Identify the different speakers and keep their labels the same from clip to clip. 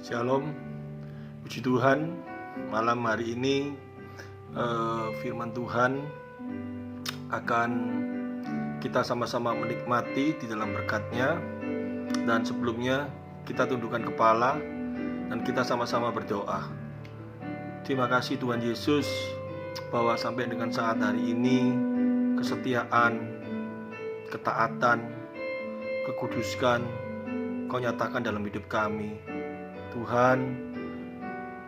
Speaker 1: Shalom, puji Tuhan. Malam hari ini firman Tuhan akan kita sama-sama menikmati di dalam berkat-Nya. Dan sebelumnya kita tundukkan kepala dan kita sama-sama berdoa. Terima kasih Tuhan Yesus bahwa sampai dengan saat hari ini kesetiaan, ketaatan, kekudusan Kau nyatakan dalam hidup kami. Tuhan,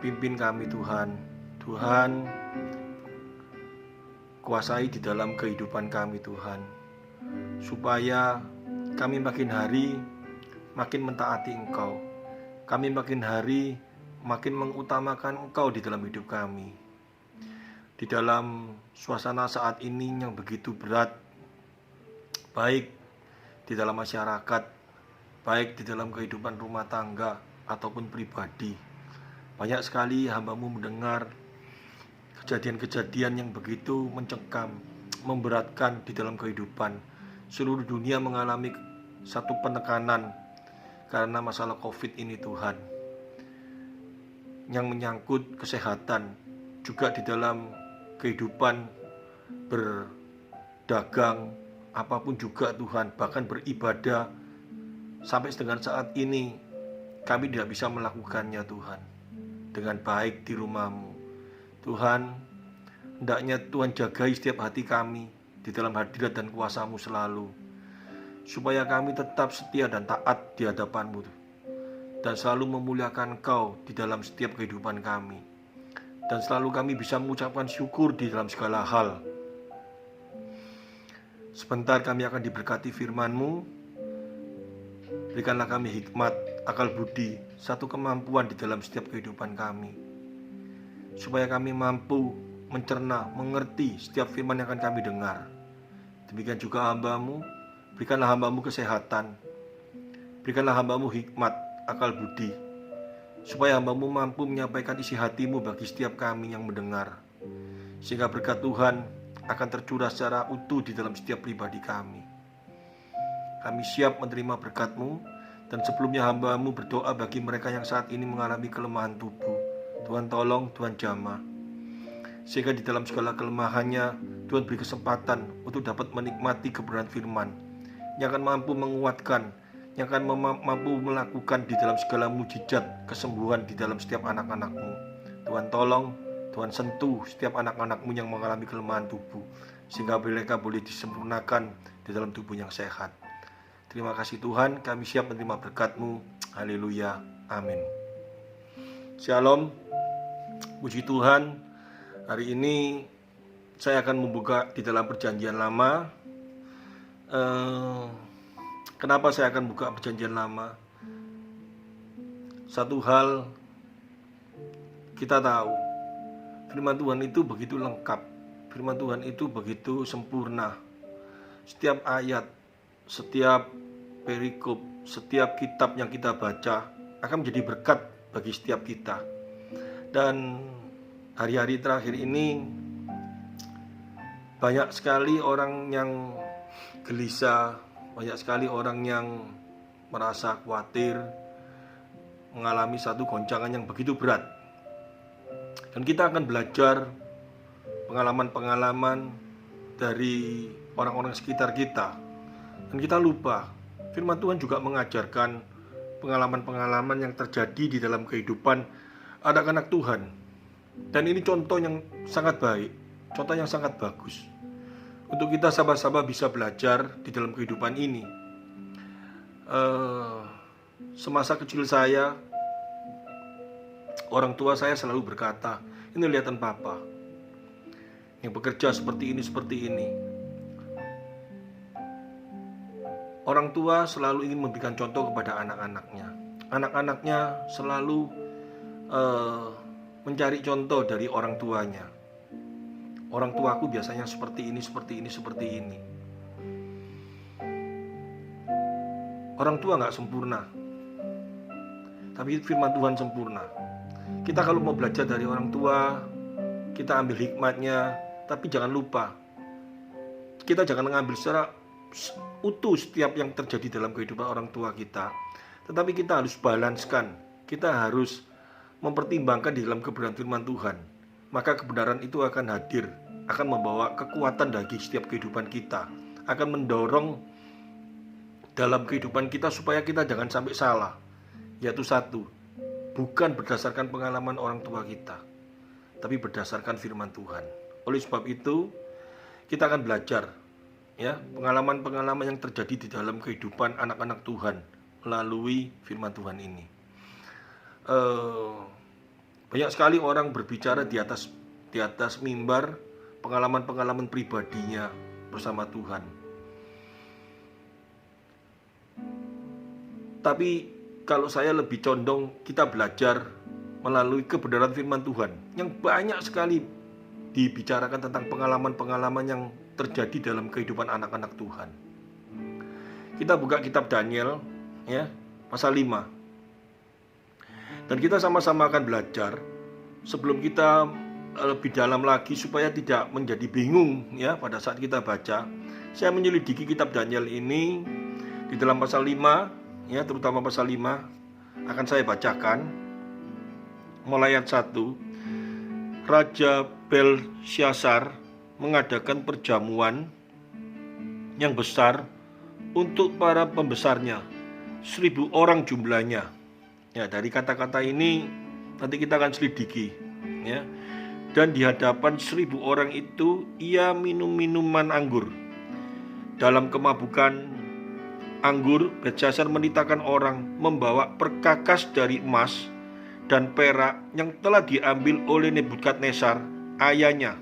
Speaker 1: pimpin kami Tuhan. Tuhan, kuasai di dalam kehidupan kami Tuhan, supaya kami makin hari makin mentaati Engkau. Kami makin hari makin mengutamakan Engkau di dalam hidup kami. Di dalam suasana saat ini yang begitu berat, baik di dalam masyarakat, baik di dalam kehidupan rumah tangga ataupun pribadi, banyak sekali hamba-Mu mendengar kejadian-kejadian yang begitu mencekam, memberatkan di dalam kehidupan. Seluruh dunia mengalami satu penekanan karena masalah COVID ini Tuhan, yang menyangkut kesehatan, juga di dalam kehidupan berdagang, apapun juga Tuhan, bahkan beribadah. Sampai dengan saat ini kami tidak bisa melakukannya Tuhan dengan baik di rumah-Mu Tuhan. Hendaknya Tuhan jagai setiap hati kami di dalam hadirat dan kuasa-Mu selalu, supaya kami tetap setia dan taat di hadapan-Mu, dan selalu memuliakan Engkau di dalam setiap kehidupan kami, dan selalu kami bisa mengucapkan syukur di dalam segala hal. Sebentar kami akan diberkati firman-Mu. Berikanlah kami hikmat, akal budi, satu kemampuan di dalam setiap kehidupan kami, supaya kami mampu mencerna, mengerti setiap firman yang akan kami dengar. Demikian juga hamba-Mu, berikanlah hamba-Mu kesehatan, berikanlah hamba-Mu hikmat, akal budi, supaya hamba-Mu mampu menyampaikan isi hati-Mu bagi setiap kami yang mendengar, sehingga berkat Tuhan akan tercurah secara utuh di dalam setiap pribadi kami. Kami siap menerima berkat-Mu. Dan sebelumnya hamba-Mu berdoa bagi mereka yang saat ini mengalami kelemahan tubuh. Tuhan tolong, Tuhan jamah, sehingga di dalam segala kelemahannya Tuhan beri kesempatan untuk dapat menikmati kebenaran firman yang akan mampu menguatkan, yang akan mampu melakukan di dalam segala mujizat kesembuhan di dalam setiap anak-anak-Mu. Tuhan tolong, Tuhan sentuh setiap anak-anak-Mu yang mengalami kelemahan tubuh, sehingga mereka boleh disempurnakan di dalam tubuh yang sehat. Terima kasih Tuhan, kami siap menerima berkat-Mu. Haleluya, amin. Shalom, puji Tuhan. Hari ini saya akan membuka di dalam perjanjian lama. Kenapa saya akan buka perjanjian lama? Satu hal kita tahu, firman Tuhan itu begitu lengkap, firman Tuhan itu begitu sempurna. Setiap ayat, setiap perikop, setiap kitab yang kita baca akan menjadi berkat bagi setiap kita. Dan hari-hari terakhir ini banyak sekali orang yang gelisah, banyak sekali orang yang merasa khawatir, mengalami satu goncangan yang begitu berat. Dan kita akan belajar pengalaman-pengalaman dari orang-orang sekitar kita. Dan kita lupa, firman Tuhan juga mengajarkan pengalaman-pengalaman yang terjadi di dalam kehidupan anak-anak Tuhan. Dan ini contoh yang sangat baik, contoh yang sangat bagus untuk kita sama-sama bisa belajar di dalam kehidupan ini. Semasa kecil saya, orang tua saya selalu berkata, "Ini lihatan papa yang bekerja seperti ini. Orang tua selalu ingin memberikan contoh kepada anak-anaknya. Anak-anaknya selalu mencari contoh dari orang tuanya. Orang tuaku biasanya seperti ini. Orang tua gak sempurna, tapi firman Tuhan sempurna. Kita kalau mau belajar dari orang tua, kita ambil hikmatnya, tapi jangan lupa, kita jangan mengambil secara utuh setiap yang terjadi dalam kehidupan orang tua kita, tetapi kita harus balanskan kita harus mempertimbangkan di dalam kebenaran firman Tuhan. Maka kebenaran itu akan hadir, akan membawa kekuatan bagi setiap kehidupan kita, akan mendorong dalam kehidupan kita supaya kita jangan sampai salah. Yaitu satu, bukan berdasarkan pengalaman orang tua kita, tapi berdasarkan firman Tuhan. Oleh sebab itu, kita akan belajar ya pengalaman-pengalaman yang terjadi di dalam kehidupan anak-anak Tuhan melalui firman Tuhan ini. Banyak sekali orang berbicara di atas mimbar pengalaman-pengalaman pribadinya bersama Tuhan. Tapi kalau saya lebih condong kita belajar melalui kebenaran firman Tuhan yang banyak sekali dibicarakan tentang pengalaman-pengalaman yang terjadi dalam kehidupan anak-anak Tuhan. Kita buka kitab Daniel ya, pasal 5. Dan kita sama-sama akan belajar sebelum kita lebih dalam lagi supaya tidak menjadi bingung ya pada saat kita baca. Saya menyelidiki kitab Daniel ini di dalam pasal 5 ya, terutama pasal 5 akan saya bacakan mulai ayat 1. Raja Belsyazar mengadakan perjamuan yang besar untuk para pembesarnya, 1000 orang jumlahnya. Ya, dari kata-kata ini nanti kita akan selidiki ya. Dan di hadapan 1000 orang itu ia minum minuman anggur. Dalam kemabukan anggur, Belsyazar menitahkan orang membawa perkakas dari emas dan perak yang telah diambil oleh Nebukadnezar ayahnya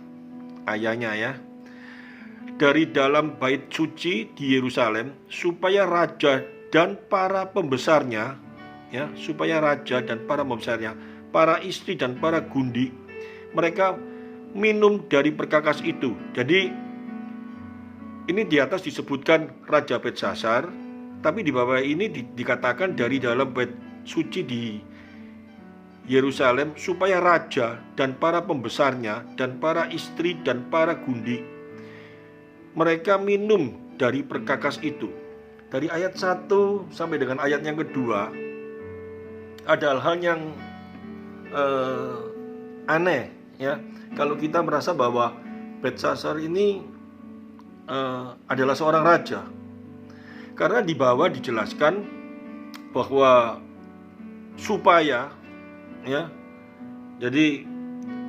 Speaker 1: ya, dari dalam bait suci di Yerusalem, supaya raja dan para pembesarnya ya, para istri dan para gundi, mereka minum dari perkakas itu. Jadi ini di atas disebutkan Raja Belsyazar, tapi di bawah ini dikatakan dari dalam bait suci di Yerusalem, supaya raja dan para pembesarnya dan para istri dan para gundi, mereka minum dari perkakas itu. Dari ayat 1 sampai dengan ayat yang kedua ada hal-hal yang aneh ya. Kalau kita merasa bahwa Belsyazar ini adalah seorang raja, karena di bawah dijelaskan bahwa supaya ya, jadi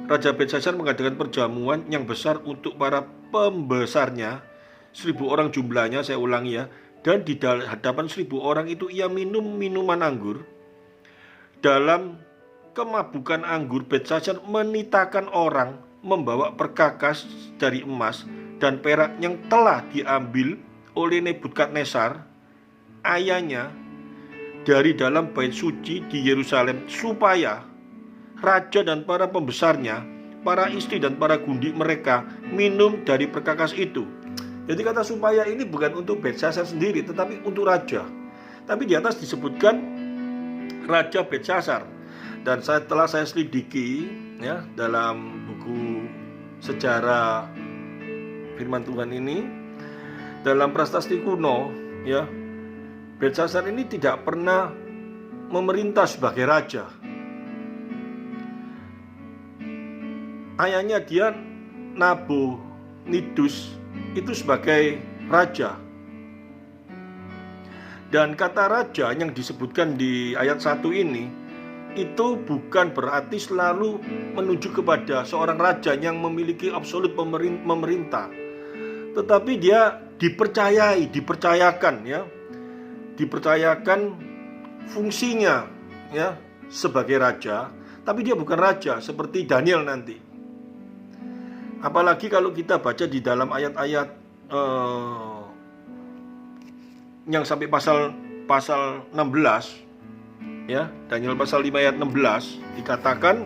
Speaker 1: Raja Belsyazar mengadakan perjamuan yang besar untuk para pembesarnya, 1000 orang jumlahnya, saya ulangi ya. Dan di hadapan 1000 orang itu ia minum minuman anggur. Dalam kemabukan anggur, Belsyazar menitahkan orang membawa perkakas dari emas dan perak yang telah diambil oleh Nebukadnezar ayahnya dari dalam bait suci di Yerusalem, supaya raja dan para pembesarnya, para istri dan para gundi mereka minum dari perkakas itu. Jadi kata supaya ini bukan untuk Belsyazar sendiri, tetapi untuk raja. Tapi di atas disebutkan Raja Belsyazar. Dan setelah saya selidiki ya dalam buku sejarah firman Tuhan ini, dalam prasasti kuno ya, Belsyazar ini tidak pernah memerintah sebagai raja. Ayahnya dia Nabonidus itu sebagai raja. Dan kata raja yang disebutkan di ayat 1 ini itu bukan berarti selalu menuju kepada seorang raja yang memiliki absolut pemerintah, tetapi dia dipercayakan ya, dipercayakan fungsinya ya sebagai raja, tapi dia bukan raja seperti Daniel nanti. Apalagi kalau kita baca di dalam ayat-ayat yang sampai pasal 16 ya, Daniel pasal 5 ayat 16 dikatakan,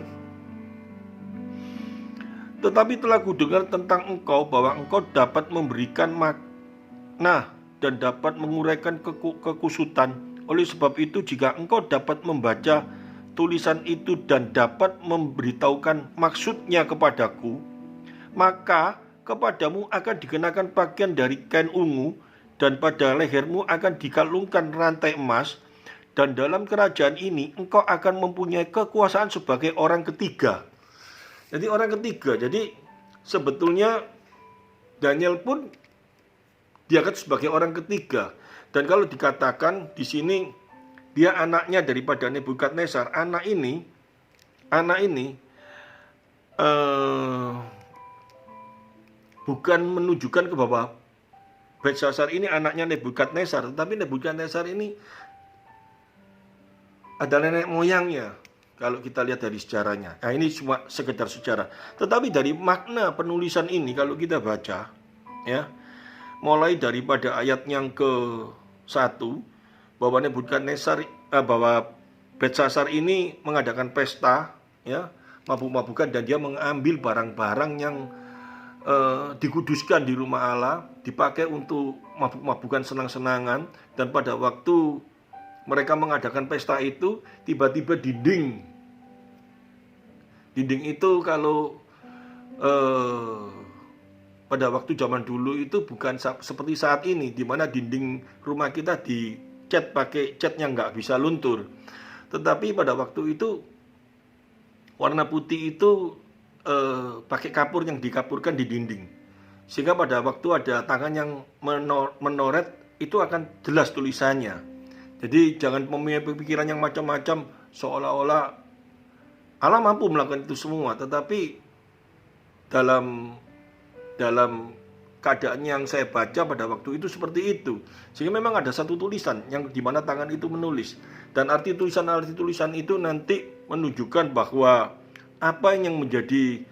Speaker 1: tetapi telah kudengar tentang engkau bahwa engkau dapat memberikan makna dan dapat menguraikan kekusutan. Oleh sebab itu, jika engkau dapat membaca tulisan itu dan dapat memberitahukan maksudnya kepadaku, maka kepadamu akan dikenakan pakaian dari kain ungu, dan pada lehermu akan dikalungkan rantai emas, dan dalam kerajaan ini engkau akan mempunyai kekuasaan sebagai orang ketiga. Jadi orang ketiga. Jadi sebetulnya Daniel pun diangkat sebagai orang ketiga. Dan kalau dikatakan di sini dia anaknya daripada Nebukadnezar, anak ini bukan menunjukkan ke bahwa Belshazzar ini anaknya Nebukadnezar, tetapi Nebukadnezar ini adalah nenek moyangnya. Kalau kita lihat dari sejarahnya, nah ini cuma sekedar sejarah. Tetapi dari makna penulisan ini kalau kita baca, ya, mulai daripada ayat yang ke-1 bahwa Nebukadnezar, bahwa Belshazzar ini mengadakan pesta, ya, mabuk-mabukan, dan dia mengambil barang-barang yang dikuduskan di rumah Allah, dipakai untuk mabuk-mabukan, senang-senangan. Dan pada waktu mereka mengadakan pesta itu, tiba-tiba dinding itu kalau pada waktu zaman dulu itu bukan seperti saat ini, di mana dinding rumah kita dicat pakai cat yang nggak bisa luntur. Tetapi pada waktu itu warna putih itu pakai kapur yang dikapurkan di dinding, sehingga pada waktu ada tangan yang menoret itu akan jelas tulisannya. Jadi jangan mempunyai pikiran yang macam-macam seolah-olah Allah mampu melakukan itu semua, tetapi dalam keadaan yang saya baca pada waktu itu seperti itu. Sehingga memang ada satu tulisan yang dimana tangan itu menulis, dan arti tulisan itu nanti menunjukkan bahwa apa yang menjadi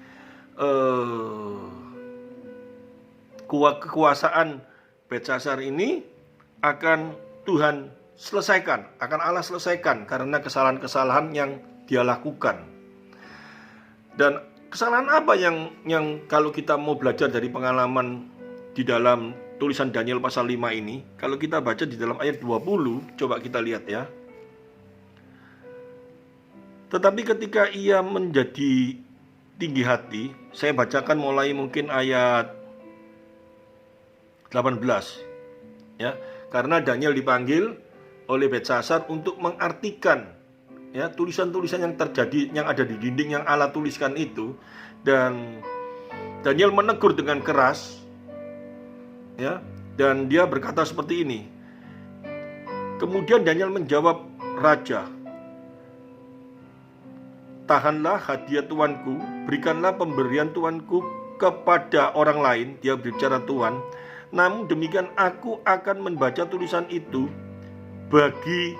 Speaker 1: kekuasaan Belshazzar ini akan Tuhan selesaikan, akan Allah selesaikan karena kesalahan-kesalahan yang dia lakukan. Dan kesalahan apa yang kalau kita mau belajar dari pengalaman di dalam tulisan Daniel pasal 5 ini, kalau kita baca di dalam ayat 20, coba kita lihat ya. Tetapi ketika ia menjadi tinggi hati, saya bacakan mulai mungkin ayat 18 ya, karena Daniel dipanggil oleh Belshazzar untuk mengartikan ya tulisan-tulisan yang terjadi, yang ada di dinding yang Allah tuliskan itu. Dan Daniel menegur dengan keras ya, dan dia berkata seperti ini. Kemudian Daniel menjawab raja, tahanlah hadiah tuanku, berikanlah pemberian tuanku kepada orang lain. Dia berbicara Tuhan. Namun demikian aku akan membaca tulisan itu bagi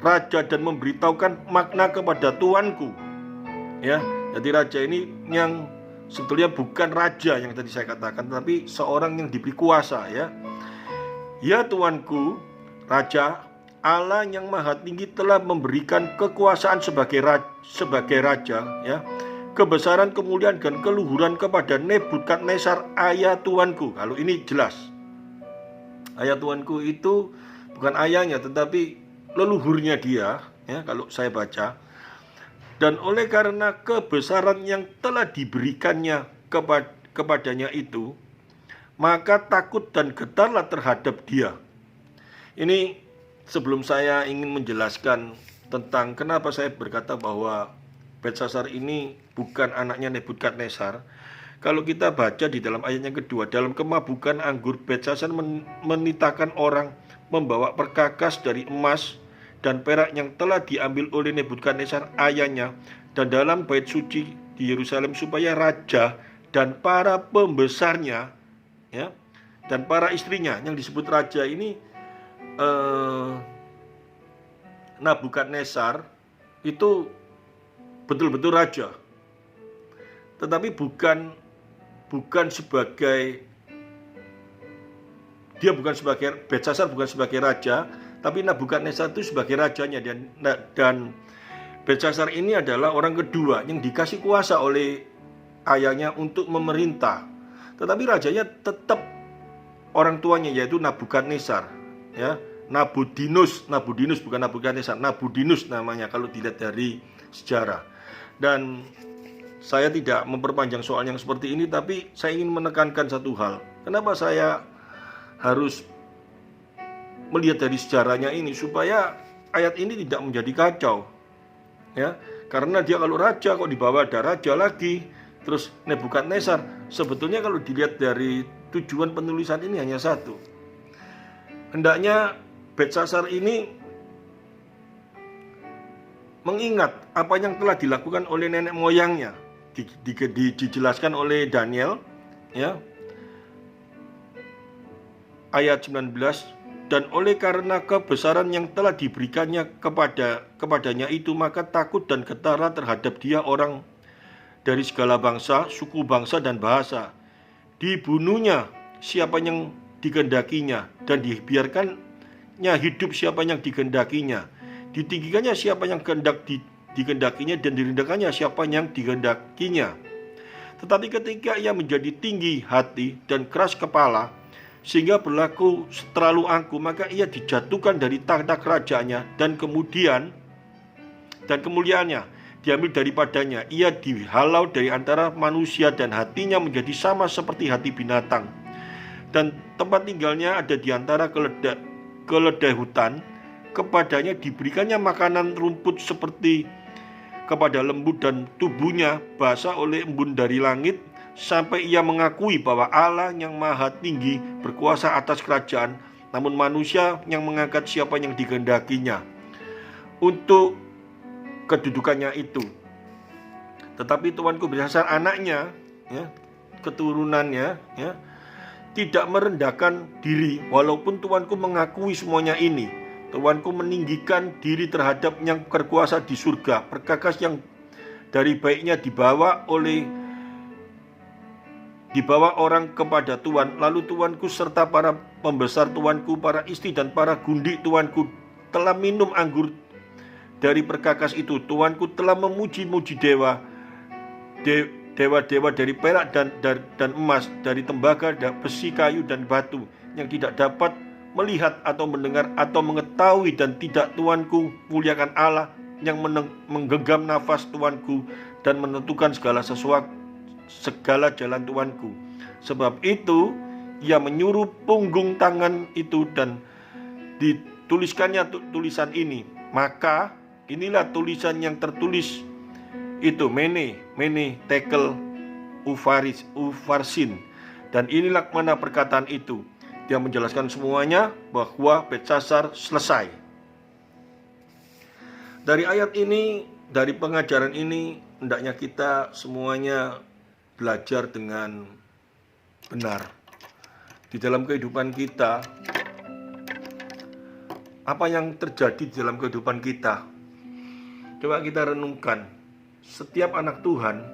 Speaker 1: raja dan memberitahukan makna kepada tuanku. Ya, jadi raja ini yang sebetulnya bukan raja yang tadi saya katakan, tapi seorang yang diberi kuasa ya. Ya tuanku, raja, Allah yang maha tinggi telah memberikan kekuasaan sebagai raja ya, kebesaran, kemuliaan dan keluhuran kepada Nebukadnezar ayah tuanku. Kalau ini jelas, ayah tuanku itu bukan ayahnya tetapi leluhurnya dia ya, kalau saya baca. Dan oleh karena kebesaran yang telah diberikannya kepadanya itu, maka takut dan getarlah terhadap dia. Ini sebelum saya ingin menjelaskan tentang kenapa saya berkata bahwa Belshazzar ini bukan anaknya Nebukadnezar. Kalau kita baca di dalam ayat yang kedua, dalam kemabukan anggur Belshazzar menitahkan orang membawa perkakas dari emas dan perak yang telah diambil oleh Nebukadnezar ayahnya, dan dalam bait suci di Yerusalem, supaya raja dan para pembesarnya ya, dan para istrinya. Yang disebut raja ini Nebukadnezar itu betul-betul raja, tetapi bukan sebagai, dia bukan sebagai Belshazzar, bukan sebagai raja, tapi Nebukadnezar itu sebagai rajanya. Dan Belshazzar ini adalah orang kedua yang dikasih kuasa oleh ayahnya untuk memerintah. Tetapi rajanya tetap orang tuanya, yaitu Nebukadnezar ya, Nabudinus bukan Nebukadnezar, Nabudinus namanya kalau dilihat dari sejarah. Dan saya tidak memperpanjang soal yang seperti ini, tapi saya ingin menekankan satu hal. Kenapa saya harus melihat dari sejarahnya ini, supaya ayat ini tidak menjadi kacau, ya, karena dia kalau raja kok dibawa ada raja lagi, terus Nebukadnezar. Sebetulnya kalau dilihat dari tujuan penulisan ini hanya satu, hendaknya Belsasar ini mengingat apa yang telah dilakukan oleh nenek moyangnya, dijelaskan oleh Daniel, ya, ayat 19, dan oleh karena kebesaran yang telah diberikannya kepadanya itu, maka takut dan getara terhadap dia orang dari segala bangsa, suku, bangsa, dan bahasa. Dibunuhnya siapa yang dikehendakinya, dan dibiarkannya hidup siapa yang dikehendakinya. Ditinggikannya siapa yang dikehendakinya, dan direndahkannya siapa yang dikehendakinya. Tetapi ketika ia menjadi tinggi hati dan keras kepala, sehingga berlaku terlalu angkuh, maka ia dijatuhkan dari tahta kerajaannya, dan kemuliaannya diambil daripadanya. Ia dihalau dari antara manusia, dan hatinya menjadi sama seperti hati binatang, dan tempat tinggalnya ada di antara keledai hutan. Kepadanya diberikannya makanan rumput seperti kepada lembu, dan tubuhnya basah oleh embun dari langit, sampai ia mengakui bahwa Allah yang maha tinggi berkuasa atas kerajaan, namun manusia yang mengangkat siapa yang dikehendakinya untuk kedudukannya itu. Tetapi Tuanku Belsasar anaknya, ya, keturunannya, ya, tidak merendahkan diri, walaupun Tuanku mengakui semuanya ini. Tuanku meninggikan diri terhadap yang berkuasa di surga, perkakas yang dari baiknya dibawa orang kepada Tuan. Lalu Tuanku serta para pembesar Tuanku, para istri dan para gundik Tuanku telah minum anggur dari perkakas itu. Tuanku telah memuji-muji dewa-dewa dari perak dan emas, dari tembaga, besi, kayu, dan batu, yang tidak dapat melihat atau mendengar atau mengetahui, dan tidak Tuanku muliakan Allah yang menggenggam nafas Tuanku dan menentukan segala jalan Tuanku. Sebab itu ia menyuruh punggung tangan itu, dan dituliskannya tulisan ini. Maka inilah tulisan yang tertulis itu, Mene, Tekel, Ufarsin. Dan inilah mana perkataan itu. Dia menjelaskan semuanya bahwa Belsasar selesai. Dari ayat ini, dari pengajaran ini, hendaknya kita semuanya belajar dengan benar di dalam kehidupan kita. Apa yang terjadi di dalam kehidupan kita? Coba kita renungkan. Setiap anak Tuhan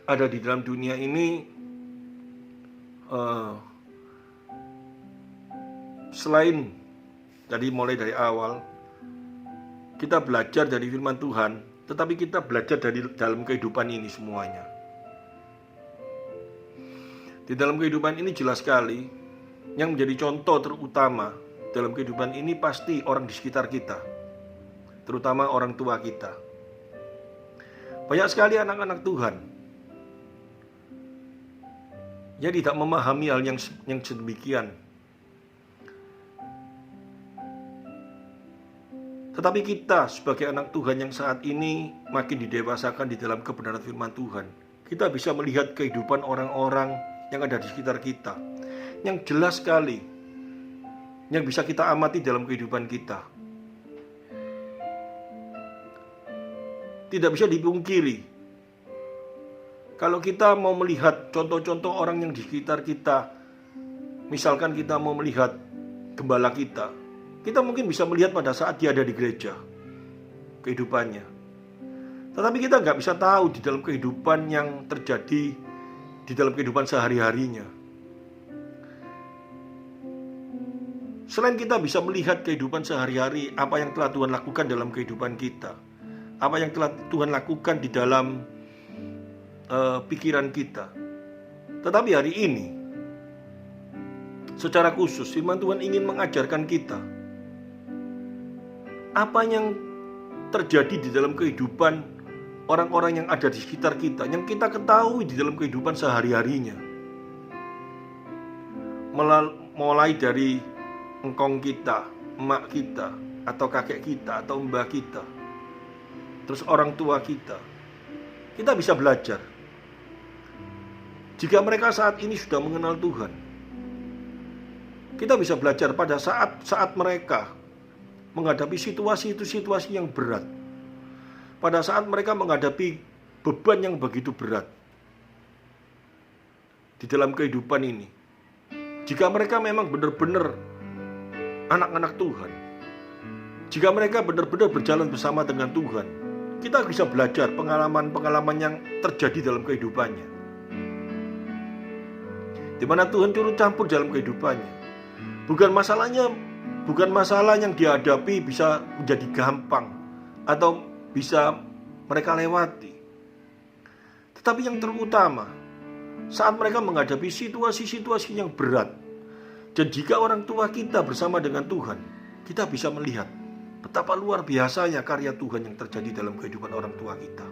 Speaker 1: ada di dalam dunia ini, selain tadi mulai dari awal kita belajar dari firman Tuhan, tetapi kita belajar dari dalam kehidupan ini semuanya. Di dalam kehidupan ini jelas sekali yang menjadi contoh terutama dalam kehidupan ini pasti orang di sekitar kita, terutama orang tua kita. Banyak sekali anak-anak Tuhan yang tidak memahami hal yang sedemikian. Tetapi kita sebagai anak Tuhan yang saat ini makin didewasakan di dalam kebenaran firman Tuhan, kita bisa melihat kehidupan orang-orang yang ada di sekitar kita, yang jelas sekali, yang bisa kita amati dalam kehidupan kita. Tidak bisa dipungkiri, kalau kita mau melihat contoh-contoh orang yang di sekitar kita, misalkan kita mau melihat gembala kita mungkin bisa melihat pada saat dia ada di gereja, kehidupannya. Tetapi kita nggak bisa tahu di dalam kehidupan yang terjadi di dalam kehidupan sehari-harinya. Selain kita bisa melihat kehidupan sehari-hari, apa yang telah Tuhan lakukan dalam kehidupan kita, apa yang telah Tuhan lakukan di dalam pikiran kita. Tetapi hari ini secara khusus firman Tuhan ingin mengajarkan kita apa yang terjadi di dalam kehidupan orang-orang yang ada di sekitar kita, yang kita ketahui di dalam kehidupan sehari-harinya. Mulai dari engkong kita, emak kita, atau kakek kita, atau mbah kita, terus orang tua kita bisa belajar. Jika mereka saat ini sudah mengenal Tuhan, kita bisa belajar pada saat mereka menghadapi situasi yang berat, pada saat mereka menghadapi beban yang begitu berat di dalam kehidupan ini. Jika mereka memang benar-benar anak-anak Tuhan, jika mereka benar-benar berjalan bersama dengan Tuhan, kita bisa belajar pengalaman-pengalaman yang terjadi dalam kehidupannya, di mana Tuhan turut campur dalam kehidupannya. Bukan masalah yang dihadapi bisa menjadi gampang atau bisa mereka lewati, tetapi yang terutama saat mereka menghadapi situasi-situasi yang berat. Dan jika orang tua kita bersama dengan Tuhan, kita bisa melihat betapa luar biasanya karya Tuhan yang terjadi dalam kehidupan orang tua kita.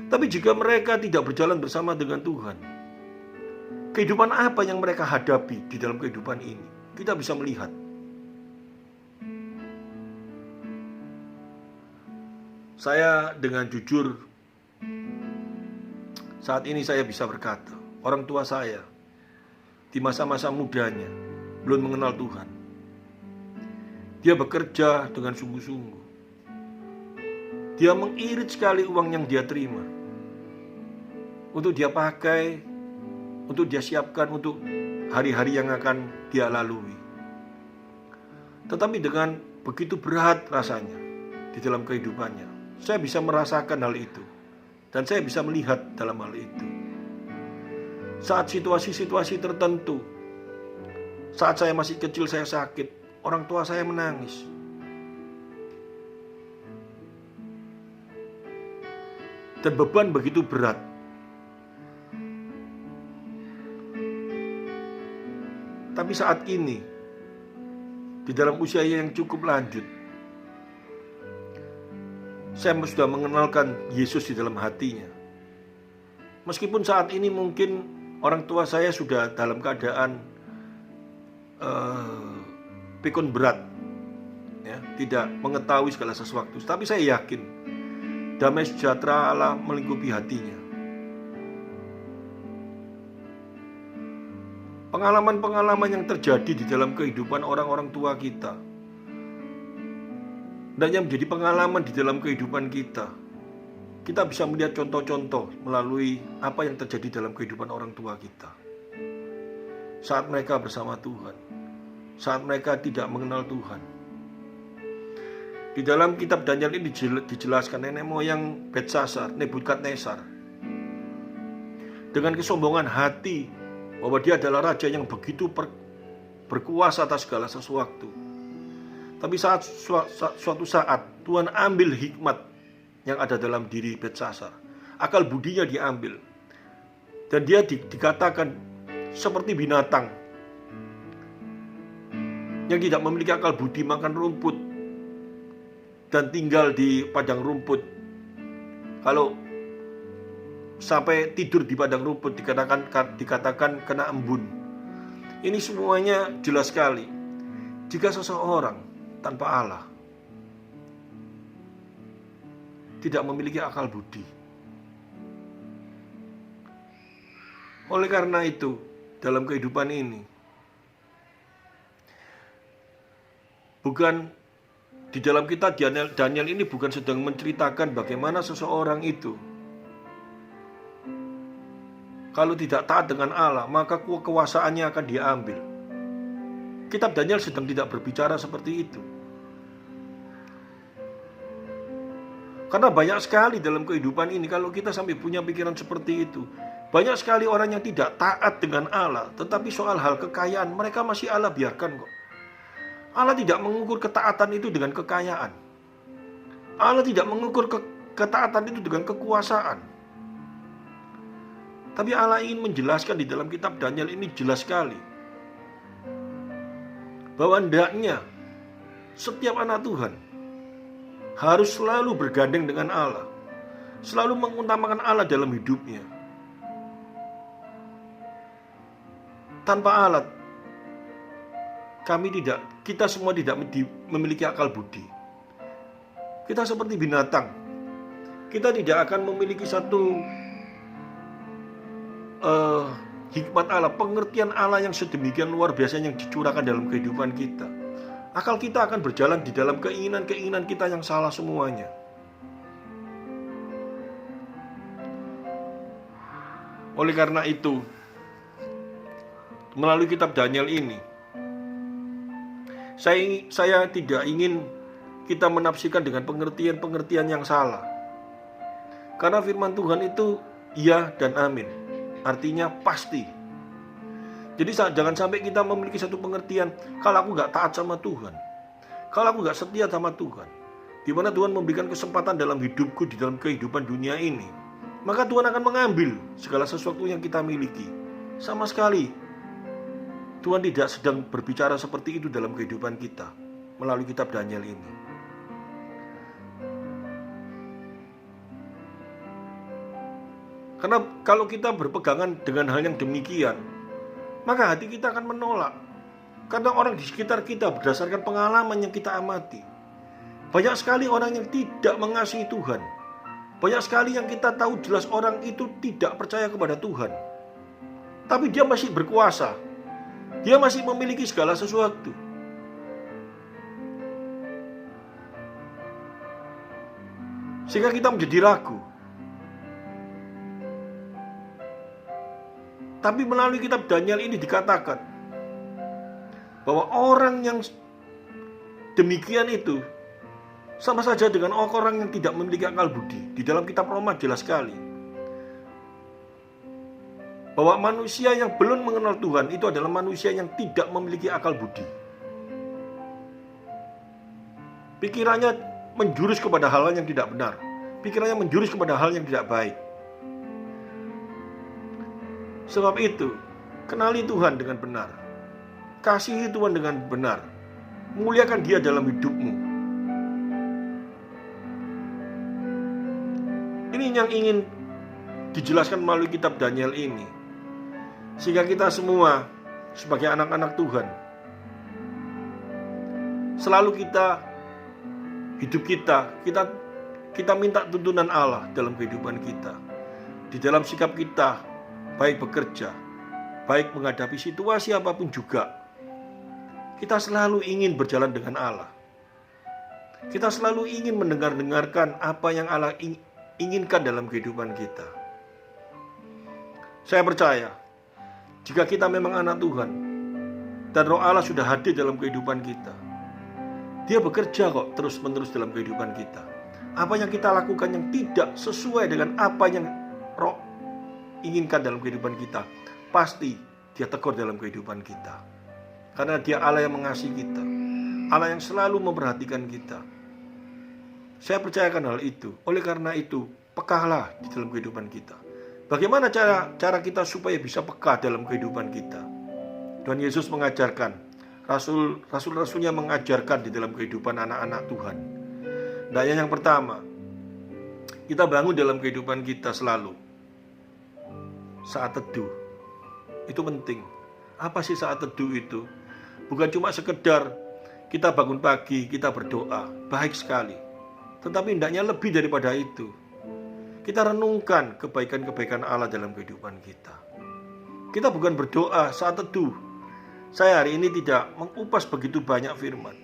Speaker 1: Tapi jika mereka tidak berjalan bersama dengan Tuhan, kehidupan apa yang mereka hadapi di dalam kehidupan ini, kita bisa melihat. Saya dengan jujur, saat ini saya bisa berkata, orang tua saya di masa-masa mudanya belum mengenal Tuhan. Dia bekerja dengan sungguh-sungguh. Dia mengirit sekali uang yang dia terima untuk dia pakai, untuk dia siapkan untuk hari-hari yang akan dia lalui. Tetapi dengan begitu berat rasanya di dalam kehidupannya, saya bisa merasakan hal itu. Dan saya bisa melihat dalam hal itu. Saat situasi-situasi tertentu, saat saya masih kecil saya sakit, orang tua saya menangis. Dan beban begitu berat. Tapi saat ini, di dalam usia yang cukup lanjut, saya sudah mengenalkan Yesus di dalam hatinya. Meskipun saat ini mungkin orang tua saya sudah dalam keadaan pikun berat, ya, tidak mengetahui segala sesuatu. Tapi saya yakin damai sejahtera Allah melingkupi hatinya. Pengalaman-pengalaman yang terjadi di dalam kehidupan orang-orang tua kita, dan yang menjadi pengalaman di dalam kehidupan kita, kita bisa melihat contoh-contoh melalui apa yang terjadi dalam kehidupan orang tua kita. Saat mereka bersama Tuhan, saat mereka tidak mengenal Tuhan. Di dalam kitab Daniel ini dijelaskan nenek moyang Belsasar, Nebukadnezar, dengan kesombongan hati bahwa dia adalah raja yang begitu berkuasa atas segala sesuatu. Tapi suatu saat Tuhan ambil hikmat yang ada dalam diri Belsasar, akal budinya diambil, dan dia dikatakan seperti binatang yang tidak memiliki akal budi, makan rumput dan tinggal di padang rumput. Kalau sampai tidur di padang rumput dikatakan kena embun. Ini semuanya jelas sekali. Jika seseorang tanpa Allah tidak memiliki akal budi. Oleh karena itu, dalam kehidupan ini, bukan di dalam kitab Daniel ini bukan sedang menceritakan bagaimana seseorang itu kalau tidak taat dengan Allah, maka kekuasaannya akan diambil. Kitab Daniel sedang tidak berbicara seperti itu. Karena banyak sekali dalam kehidupan ini, kalau kita sampai punya pikiran seperti itu, banyak sekali orang yang tidak taat dengan Allah, tetapi soal hal kekayaan, mereka masih Allah biarkan kok. Allah tidak mengukur ketaatan itu dengan kekayaan. Allah tidak mengukur ketaatan itu dengan kekuasaan. Tapi Allah ingin menjelaskan di dalam kitab Daniel ini jelas sekali bahwa hendaknya setiap anak Tuhan harus selalu bergandeng dengan Allah, selalu mengutamakan Allah dalam hidupnya. Tanpa Allah, kita semua tidak memiliki akal budi. Kita seperti binatang. Kita tidak akan memiliki satu hikmat Allah, pengertian Allah yang sedemikian luar biasa yang dicurahkan dalam kehidupan kita. Akal kita akan berjalan di dalam keinginan-keinginan kita yang salah semuanya. Oleh karena itu, melalui kitab Daniel ini, saya tidak ingin kita menafsirkan dengan pengertian-pengertian yang salah. Karena firman Tuhan itu ya dan amin, artinya pasti. Jadi jangan sampai kita memiliki satu pengertian, kalau aku gak taat sama Tuhan, kalau aku gak setia sama Tuhan, di mana Tuhan memberikan kesempatan dalam hidupku, di dalam kehidupan dunia ini, maka Tuhan akan mengambil segala sesuatu yang kita miliki. Sama sekali Tuhan tidak sedang berbicara seperti itu dalam kehidupan kita melalui kitab Daniel ini. Karena kalau kita berpegangan dengan hal yang demikian, maka hati kita akan menolak. Karena orang di sekitar kita berdasarkan pengalaman yang kita amati, banyak sekali orang yang tidak mengasihi Tuhan. Banyak sekali yang kita tahu jelas orang itu tidak percaya kepada Tuhan, tapi dia masih berkuasa. Dia masih memiliki segala sesuatu. Sehingga kita menjadi ragu. Tapi melalui kitab Daniel ini dikatakan bahwa orang yang demikian itu sama saja dengan orang yang tidak memiliki akal budi. Di dalam kitab Roma jelas sekali bahwa manusia yang belum mengenal Tuhan itu adalah manusia yang tidak memiliki akal budi. Pikirannya menjurus kepada hal yang tidak benar. Pikirannya menjurus kepada hal yang tidak baik. Sebab itu, kenali Tuhan dengan benar. Kasihi Tuhan dengan benar. Muliakan Dia dalam hidupmu. Ini yang ingin dijelaskan melalui kitab Daniel ini. Sehingga kita semua sebagai anak-anak Tuhan, selalu hidup kita minta tuntunan Allah dalam kehidupan kita. Di dalam sikap kita, baik bekerja, baik menghadapi situasi apapun juga, kita selalu ingin berjalan dengan Allah. Kita selalu ingin mendengarkan apa yang Allah inginkan dalam kehidupan kita. Saya percaya, jika kita memang anak Tuhan dan Roh Allah sudah hadir dalam kehidupan kita, Dia bekerja kok terus-menerus dalam kehidupan kita. Apa yang kita lakukan yang tidak sesuai dengan apa yang Roh inginkan dalam kehidupan kita, pasti Dia tegur dalam kehidupan kita. Karena Dia Allah yang mengasihi kita, Allah yang selalu memperhatikan kita. Saya percayakan hal itu. Oleh karena itu, pekalah di dalam kehidupan kita. Bagaimana cara kita supaya bisa peka dalam kehidupan kita? Tuhan Yesus mengajarkan, Rasul-Rasulnya mengajarkan di dalam kehidupan anak-anak Tuhan. Daya yang pertama, kita bangun dalam kehidupan kita selalu saat teduh. Itu penting. Apa sih saat teduh itu? Bukan cuma sekedar kita bangun pagi, kita berdoa, baik sekali. Tetapi hendaknya lebih daripada itu. Kita renungkan kebaikan-kebaikan Allah dalam kehidupan kita. Kita bukan berdoa saat teduh. Saya hari ini tidak mengupas begitu banyak firman,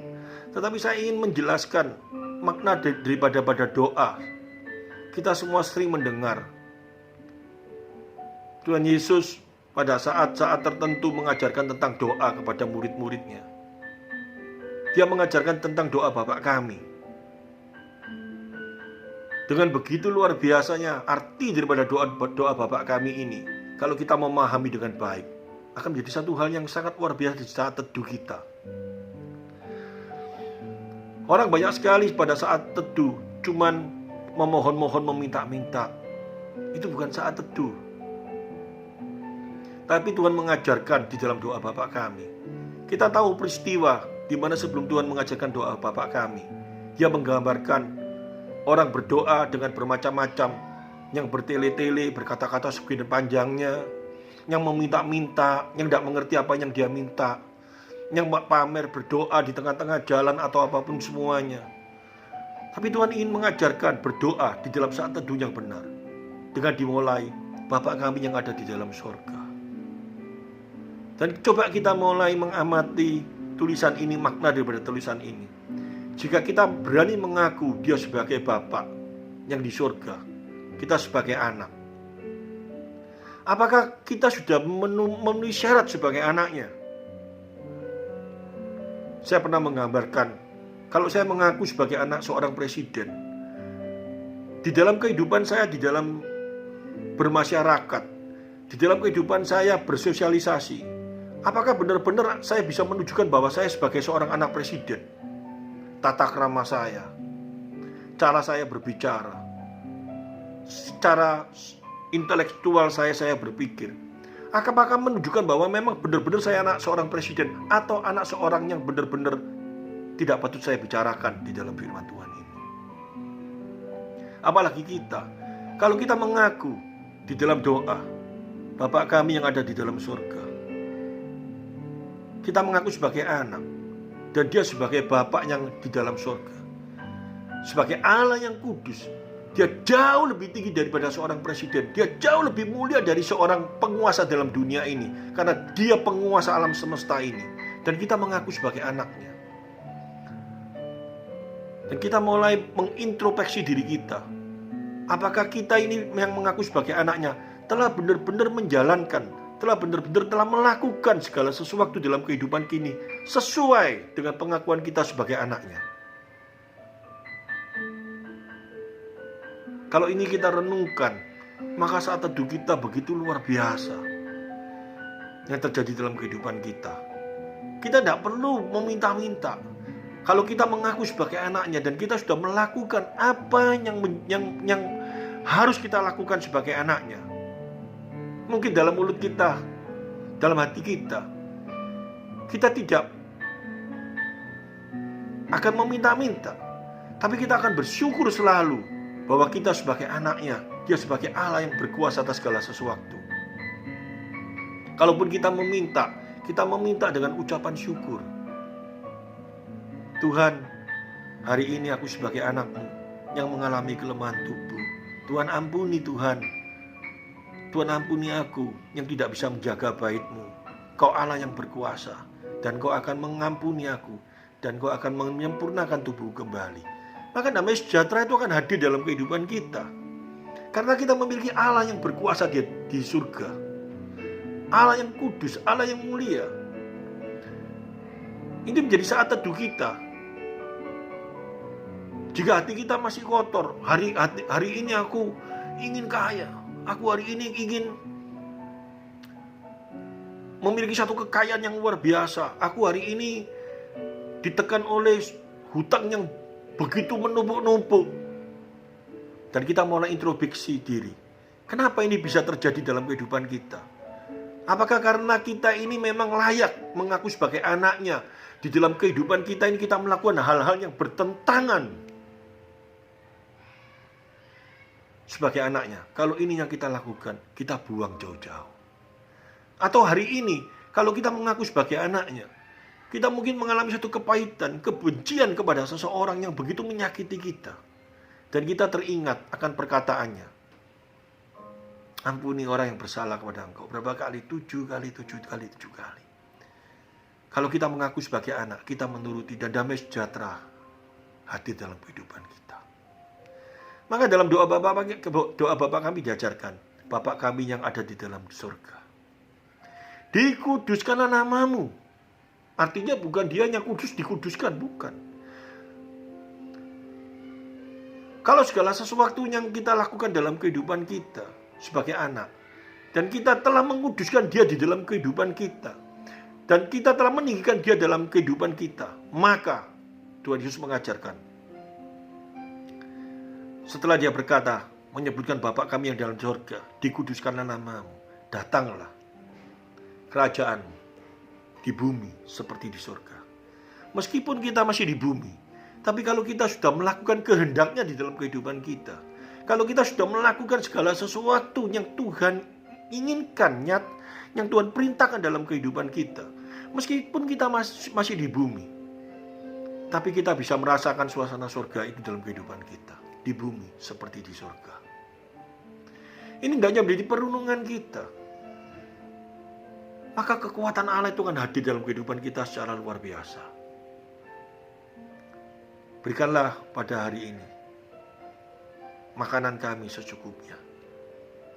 Speaker 1: tetapi saya ingin menjelaskan makna daripada doa. Kita semua sering mendengar Tuhan Yesus pada saat-saat tertentu mengajarkan tentang doa kepada murid-muridnya. Dia mengajarkan tentang doa Bapa kami. Dengan begitu luar biasanya arti daripada doa Bapa kami ini, kalau kita memahami dengan baik, akan menjadi satu hal yang sangat luar biasa di saat teduh kita. Orang banyak sekali pada saat teduh cuman memohon-mohon, meminta-minta. Itu bukan saat teduh. Tapi Tuhan mengajarkan di dalam doa Bapa kami. Kita tahu peristiwa di mana sebelum Tuhan mengajarkan doa Bapa kami, Dia menggambarkan orang berdoa dengan bermacam-macam, yang bertele-tele, berkata-kata segini panjangnya, yang meminta-minta, yang tidak mengerti apa yang dia minta, yang pamer berdoa di tengah-tengah jalan atau apapun semuanya. Tapi Tuhan ingin mengajarkan berdoa di dalam saat teduh yang benar, dengan dimulai, Bapa kami yang ada di dalam surga. Dan coba kita mulai mengamati tulisan ini, makna daripada tulisan ini. Jika kita berani mengaku Dia sebagai Bapa yang di surga, kita sebagai anak, apakah kita sudah memenuhi syarat sebagai anaknya? Saya pernah menggambarkan, kalau saya mengaku sebagai anak seorang presiden, di dalam kehidupan saya, di dalam bermasyarakat, di dalam kehidupan saya bersosialisasi, apakah benar-benar saya bisa menunjukkan bahwa saya sebagai seorang anak presiden? Tata krama saya, cara saya berbicara, secara intelektual saya berpikir, apakah menunjukkan bahwa memang benar-benar saya anak seorang presiden, atau anak seorang yang benar-benar tidak patut saya bicarakan di dalam firman Tuhan ini? Apalagi kita, kalau kita mengaku di dalam doa, Bapa kami yang ada di dalam surga, kita mengaku sebagai anak, dan Dia sebagai Bapa yang di dalam surga, sebagai Allah yang kudus. Dia jauh lebih tinggi daripada seorang presiden. Dia jauh lebih mulia dari seorang penguasa dalam dunia ini, karena Dia penguasa alam semesta ini. Dan kita mengaku sebagai anaknya. Dan kita mulai mengintrospeksi diri kita. Apakah kita ini yang mengaku sebagai anaknya telah benar-benar menjalankan, telah benar-benar telah melakukan segala sesuatu dalam kehidupan kini sesuai dengan pengakuan kita sebagai anaknya? Kalau ini kita renungkan, maka saat teduh kita begitu luar biasa yang terjadi dalam kehidupan kita. Kita tidak perlu meminta-minta. Kalau kita mengaku sebagai anaknya dan kita sudah melakukan apa yang harus kita lakukan sebagai anaknya, mungkin dalam mulut kita, dalam hati kita, kita tidak akan meminta-minta, tapi kita akan bersyukur selalu bahwa kita sebagai anaknya, Dia sebagai Allah yang berkuasa atas segala sesuatu. Kalaupun kita meminta dengan ucapan syukur. Tuhan, hari ini aku sebagai anak-Mu yang mengalami kelemahan tubuh. Tuhan ampuni Tuhan. Tuhan ampuni aku yang tidak bisa menjaga bait-Mu. Kau Allah yang berkuasa, dan Kau akan mengampuni aku, dan Kau akan menyempurnakan tubuh kembali. Maka damai sejahtera itu akan hadir dalam kehidupan kita, karena kita memiliki Allah yang berkuasa di surga, Allah yang kudus, Allah yang mulia. Ini menjadi saat teduh kita. Jika hati kita masih kotor, hari ini aku ingin kaya, aku hari ini ingin memiliki satu kekayaan yang luar biasa, aku hari ini ditekan oleh hutang yang begitu menumpuk-numpuk, dan kita mulai introspeksi diri, kenapa ini bisa terjadi dalam kehidupan kita? Apakah karena kita ini memang layak mengaku sebagai anaknya? Di dalam kehidupan kita ini kita melakukan hal-hal yang bertentangan sebagai anaknya. Kalau ini yang kita lakukan, kita buang jauh-jauh. Atau hari ini, kalau kita mengaku sebagai anaknya, kita mungkin mengalami satu kepahitan, kebencian kepada seseorang yang begitu menyakiti kita. Dan kita teringat akan perkataannya, ampuni orang yang bersalah kepada Engkau. Berapa kali? 7 kali. Kalau kita mengaku sebagai anak, kita menuruti, dan damai sejahtera hadir dalam kehidupan kita. Maka dalam doa Bapa kami diajarkan, Bapa kami yang ada di dalam surga, dikuduskanlah nama-Mu. Artinya bukan Dia yang kudus dikuduskan, bukan. Kalau segala sesuatu yang kita lakukan dalam kehidupan kita sebagai anak, dan kita telah menguduskan Dia di dalam kehidupan kita, dan kita telah meninggikan Dia dalam kehidupan kita, maka Tuhan Yesus mengajarkan, setelah Dia berkata, menyebutkan Bapa kami yang dalam surga, dikuduskanlah nama-Mu, datanglah kerajaan-Mu di bumi seperti di surga. Meskipun kita masih di bumi, tapi kalau kita sudah melakukan kehendak-Nya di dalam kehidupan kita, kalau kita sudah melakukan segala sesuatu yang Tuhan inginkan, yang Tuhan perintahkan dalam kehidupan kita, Meskipun kita masih di bumi, tapi kita bisa merasakan suasana surga itu dalam kehidupan kita. Di bumi seperti di surga. Ini hendaknya menjadi perenungan kita. Maka kekuatan Allah itu akan hadir dalam kehidupan kita secara luar biasa. Berikanlah pada hari ini makanan kami secukupnya.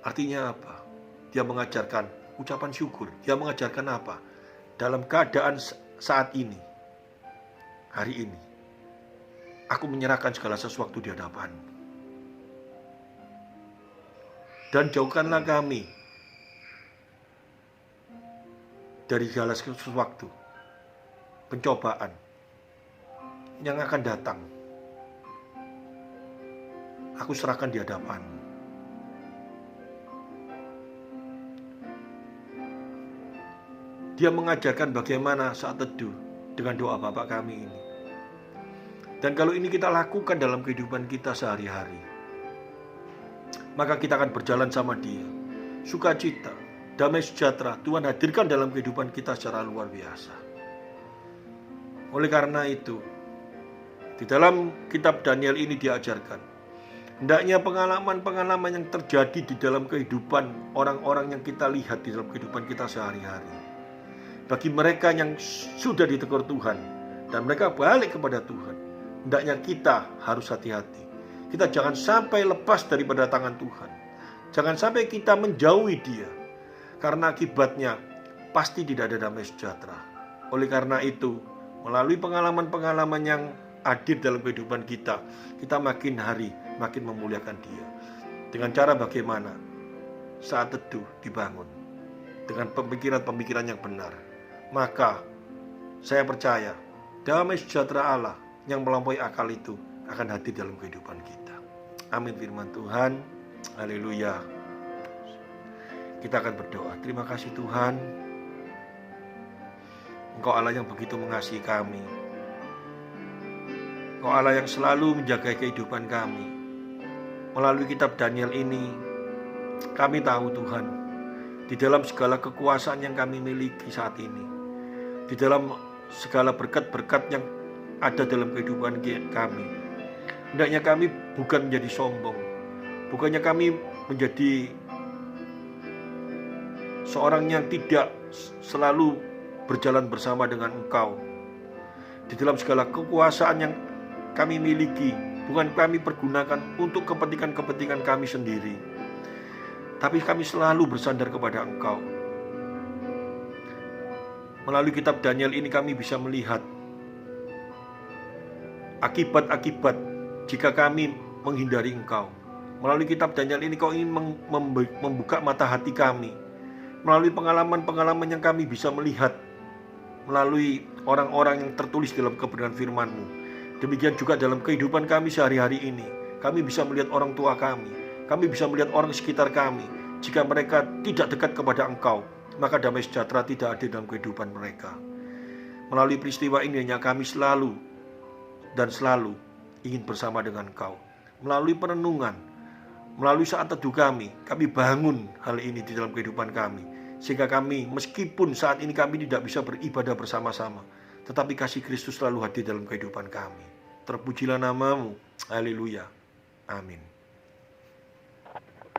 Speaker 1: Artinya apa? Dia mengajarkan ucapan syukur. Dia mengajarkan apa? Dalam keadaan saat ini, hari ini, aku menyerahkan segala sesuatu di hadapan-Mu. Dan jauhkanlah kami dari segala sesuatu pencobaan yang akan datang. Aku serahkan di hadapan-Mu. Dia mengajarkan bagaimana saat teduh dengan doa Bapa kami ini. Dan kalau ini kita lakukan dalam kehidupan kita sehari-hari, maka kita akan berjalan sama Dia. Sukacita, damai sejahtera Tuhan hadirkan dalam kehidupan kita secara luar biasa. Oleh karena itu, di dalam kitab Daniel ini diajarkan, hendaknya pengalaman-pengalaman yang terjadi di dalam kehidupan orang-orang yang kita lihat di dalam kehidupan kita sehari-hari, bagi mereka yang sudah ditegur Tuhan dan mereka balik kepada Tuhan, hendaknya kita harus hati-hati. Kita jangan sampai lepas daripada tangan Tuhan. Jangan sampai kita menjauhi Dia, karena akibatnya pasti tidak ada damai sejahtera. Oleh karena itu, melalui pengalaman-pengalaman yang hadir dalam kehidupan kita, kita makin hari makin memuliakan Dia. Dengan cara bagaimana? Saat teduh dibangun dengan pemikiran-pemikiran yang benar, maka saya percaya damai sejahtera Allah yang melampaui akal itu akan hadir dalam kehidupan kita. Amin firman Tuhan. Haleluya. Kita akan berdoa. Terima kasih Tuhan, Engkau Allah yang begitu mengasihi kami. Engkau Allah yang selalu menjaga kehidupan kami. Melalui kitab Daniel ini, kami tahu Tuhan, di dalam segala kekuasaan yang kami miliki saat ini, di dalam segala berkat-berkat yang ada dalam kehidupan kami, hendaknya kami bukan menjadi sombong, bukannya kami menjadi seorang yang tidak selalu berjalan bersama dengan Engkau. Di dalam segala kekuasaan yang kami miliki, bukan kami pergunakan untuk kepentingan-kepentingan kami sendiri, tapi kami selalu bersandar kepada Engkau. Melalui kitab Daniel ini kami bisa melihat akibat-akibat jika kami menghindari Engkau. Melalui kitab Daniel ini Kau ingin membuka mata hati kami. Melalui pengalaman-pengalaman yang kami bisa melihat, melalui orang-orang yang tertulis dalam kebenaran firman-Mu. Demikian juga dalam kehidupan kami sehari-hari ini, kami bisa melihat orang tua kami bisa melihat orang sekitar kami. Jika mereka tidak dekat kepada Engkau, maka damai sejahtera tidak ada dalam kehidupan mereka. Melalui peristiwa ini hanya kami selalu ingin bersama dengan Engkau. Melalui perenungan, melalui saat teduh kami bangun hal ini di dalam kehidupan kami, sehingga kami, meskipun saat ini kami tidak bisa beribadah bersama-sama, tetapi kasih Kristus selalu hadir dalam kehidupan kami. Terpujilah nama-Mu. Haleluya. Amin.